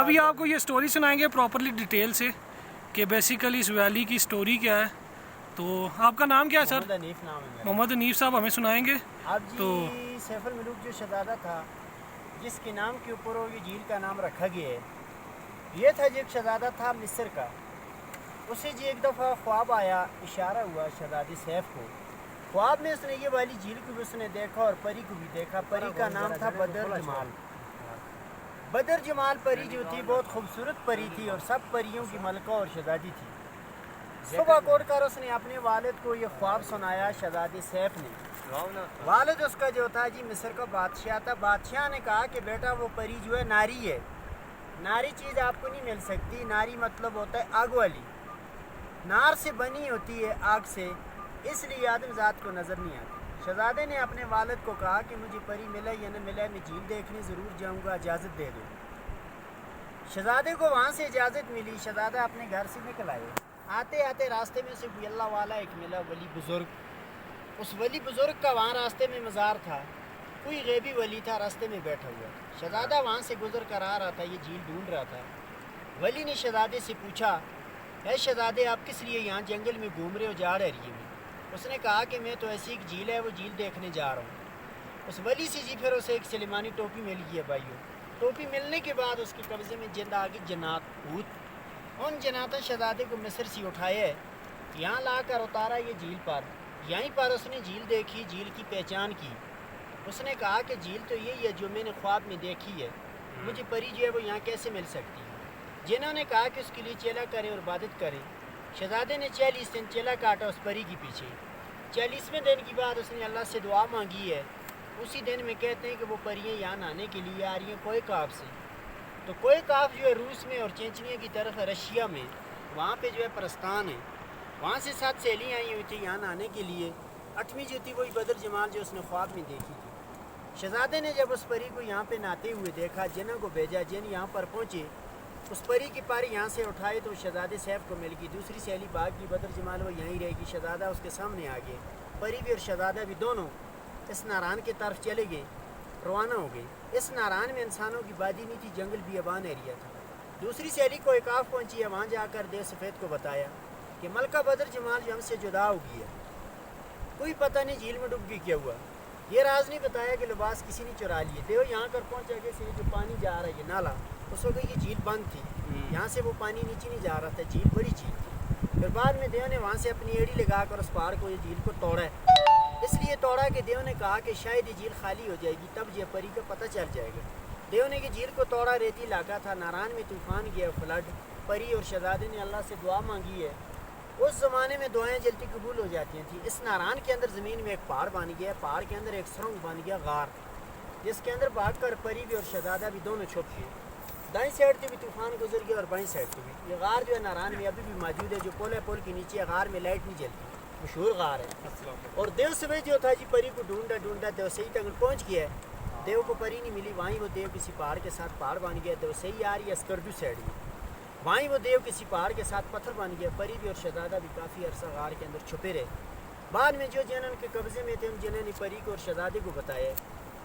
अभी आपको ये स्टोरी सुनाएंगे प्रॉपरली डिटेल से कि बेसिकली इस वैली की स्टोरी क्या है। तो आपका नाम क्या है सर? मोहम्मद नाम है। मोहम्मद अनीफ साहब हमें सुनाएंगे। अब जी तो सैफुल मुलूक जो शहजादा था जिसके नाम के ऊपर वो ये झील का नाम रखा गया है, ये था जो एक शहजादा था मिस्र का। उसे जी एक दफ़ा ख्वाब आया, इशारा हुआ शहजादी सैफ को। ख्वाब में उसने ये वाली झील को भी उसने देखा और परी को भी देखा। परी का नाम था बदर जमाल। बदर जमाल परी जो थी बहुत खूबसूरत परी थी और सब परियों की मलका और शहजादी थी। सुबह कोट कर उसने अपने वालिद को ये ख्वाब सुनाया शहजादी सैफ ने। वालिद उसका जो था जी मिस्र का बादशाह था। बादशाह ने कहा कि बेटा वो परी जो है नारी है, नारी चीज़ आपको नहीं मिल सकती। नारी मतलब होता है आग वाली, नार से बनी होती है आग से, इसलिए आदम ज़ात को नज़र नहीं आती। शहजादे ने अपने वालिद को कहा कि मुझे परी मिला या न मिला, मैं झील देखने ज़रूर जाऊँगा, इजाज़त दे दो। शहजादे को वहाँ से इजाज़त मिली। शहजादा अपने घर से निकल आए। आते आते रास्ते में से कोई अल्लाह वाला एक मिला, वली बुज़ुर्ग। उस वली बुज़ुर्ग का वहाँ रास्ते में मज़ार था। कोई गैबी वली था रास्ते में बैठा हुआ। शहजादा वहाँ से गुजर कर आ रहा था, ये झील ढूंढ रहा था। वली ने शहजादे से पूछा, है शहजादे आप किस लिए यहाँ जंगल में घूम रहे हो, जा रहे हैं में? उसने कहा कि मैं तो ऐसी एक झील है वो झील देखने जा रहा हूँ। उस वली से जी फिर उसे एक सलेमानी टोपी मिल गई है भाइयों। टोपी मिलने के बाद उसके कब्ज़े में जिंद आ गई जन्नात भूत। उन जन्नातों शहजादे को मिस्र से उठाया, यहाँ ला कर उतारा ये झील पर। यहीं पर उसने झील देखी, झील की पहचान की। उसने कहा कि झील तो यही है जो मैंने ख्वाब में देखी है, मुझे परी जो है वो यहाँ कैसे मिल सकती है। जिन्होंने कहा कि उसके लिए चेला करे और इबादत करे। शहजादे ने 40 दिन चेला काटा उस परी के पीछे। 40वें दिन की बाद उसने अल्लाह से दुआ मांगी है। उसी दिन में कहते हैं कि वो परियाँ यहाँ नहाने के लिए आ रही हैं कोई काफ से। तो कोई काफ जो है रूस में और चेचनिया की तरफ है, रशिया में, वहाँ पे जो है परस्तान है। वहाँ से 7 सहेलियाँ आई हुई थी यहाँ नहाने के लिए। 8वीं जो थी वही बदर जमाल जो उसने ख्वाब में देखी थी। शहजादे ने जब उस परी को यहाँ पे नहाते हुए देखा, जिन को भेजा, जिन यहाँ पर पहुँचे, उस परी की पारी यहाँ से उठाए तो शहजादे सैफ को मिल गई। दूसरी सहेली भाग की, बदर जमाल वो यहीं रहेगी। शहजादा उसके सामने आ गए। परी भी और शहजादा भी दोनों इस नारान की तरफ चले गए, रवाना हो गए। इस नारान में इंसानों की बादी नहीं थी, जंगल बियाबान एरिया था। दूसरी सहेली को एक आफ पहुँची है, वहाँ जाकर देव सफ़ेद को बताया कि मलका बदर जमाल जो हमसे जुदा हो गई है, कोई पता नहीं झील में डूब गई क्या हुआ। ये राज नहीं बताया कि लिबास किसी ने चुरा लिए। देव यहाँ कर पहुँचा के से जो पानी जा रहा है ये नाला, उस वक्त ये झील बंद थी, यहाँ से वो पानी नीचे नहीं जा रहा था। झील बड़ी झील थी। फिर बाद में देव ने वहाँ से अपनी एड़ी लगाकर उस पहाड़ को, ये झील को तोड़ा है। इसलिए तोड़ा कि देव ने कहा कि शायद ये झील खाली हो जाएगी, तब ये परी का पता चल जाएगा। देव ने कि झील को तोड़ा, रेती इलाका था, नारान में तूफान गया, फ्लड। परी और शहजादे ने अल्लाह से दुआ मांगी है। उस ज़माने में दुआएं जल्दी कबूल हो जाती थी। इस नारान के अंदर ज़मीन में एक पहाड़ बन गया, पहाड़ के अंदर एक सुरंग बन गया, गार, जिसके अंदर भाग कर परी भी और शहजादा भी दोनों छुप गए। दाईं साइड से भी तूफान गुजर गया और बाईं साइड से भी। ये गार जो है नारान में अभी भी मौजूद है, जो पुल है, पुल के नीचे गार में लाइट नहीं जलती, मशहूर गार है। और देव सवेद जो था जी परी को ढूंढा ढूंढा देव सही तक पहुँच गया है। देव को परी नहीं मिली। वहीं वो देव किसी पहाड़ के साथ पहाड़ बन गया। देव सही आ रही है स्कर्दू साइड में, वहीं वो देव किसी पहाड़ के साथ पत्थर बन गया। परी भी और शहजादा भी काफ़ी अरसा गार के अंदर छुपे रहे। बाद में जो जिन के कब्ज़े में थे उन जिन्होंने परी को और शहजादे को बताया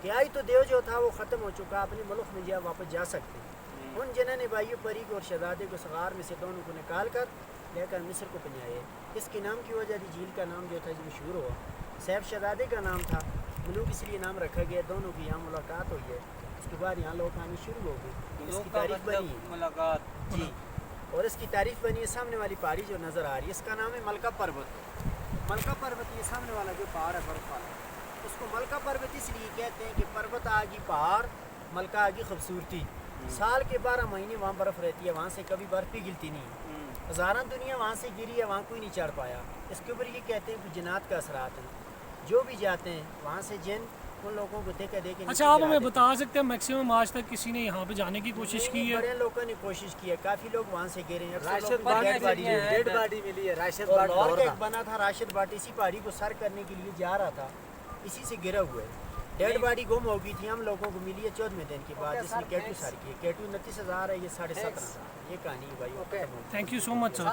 कि आई तो देव जो था वो ख़त्म हो चुका, अपने मुल्क में जा वापस जा सकते। उन जिन्होंने भाइयों परी को और शहजादे को सगार में से दोनों को निकाल कर लेकर मिस्र को पहुँचाए। इसके नाम की वजह थी, झील का नाम जो था जी मशहूर हुआ। सैफ शहजादे का नाम था, मलूक इसलिए नाम रखा गया। दोनों की यहाँ मुलाकात हुई है, उसके बाद यहाँ लोग आनी शुरू हो गई। इसकी तारीफ बनी मुलाकात जी, और इसकी तारीफ बनी है। सामने वाली पहाड़ी जो नज़र आ रही है इसका नाम है मलका पर्वत। मलका पर्वत, ये सामने वाला जो पहाड़ है बर्फ वाला, उसको मलका पर्वत इसलिए कहते हैं कि पर्वत आगी पहाड़, मलका आगी खूबसूरती। साल के 12 महीने वहाँ बर्फ़ रहती है, वहाँ से कभी बर्फ़ भी गिरती नहीं। हज़ारों दुनिया वहाँ से गिरी है, वहाँ कोई नहीं चढ़ पाया। इसके ऊपर ये कहते हैं कि जिन्नात का असरात है। जो भी जाते हैं वहाँ से जिन उन लोगों को देखे देखे। अच्छा, आप हमें बता सकते हैं मैक्सिमम आज तक किसी ने यहाँ पे जाने की कोशिश की है? बड़े लोगों ने कोशिश की है, काफ़ी लोग वहाँ से गिरे हैं। डेड बॉडी मिली है। राशिद बाट एक बना था, राशिद बाट इसी पहाड़ी को सर करने के लिए जा रहा था, इसी से गिरा हुआ है। डेड बॉडी गुम हो गई थी, हम लोगों को मिली है 14वें दिन के बाद, जिसने केटू सर की है। केटू 29,000 है, ये 17,500। ये कहानी है भाई। Thank you so much sir.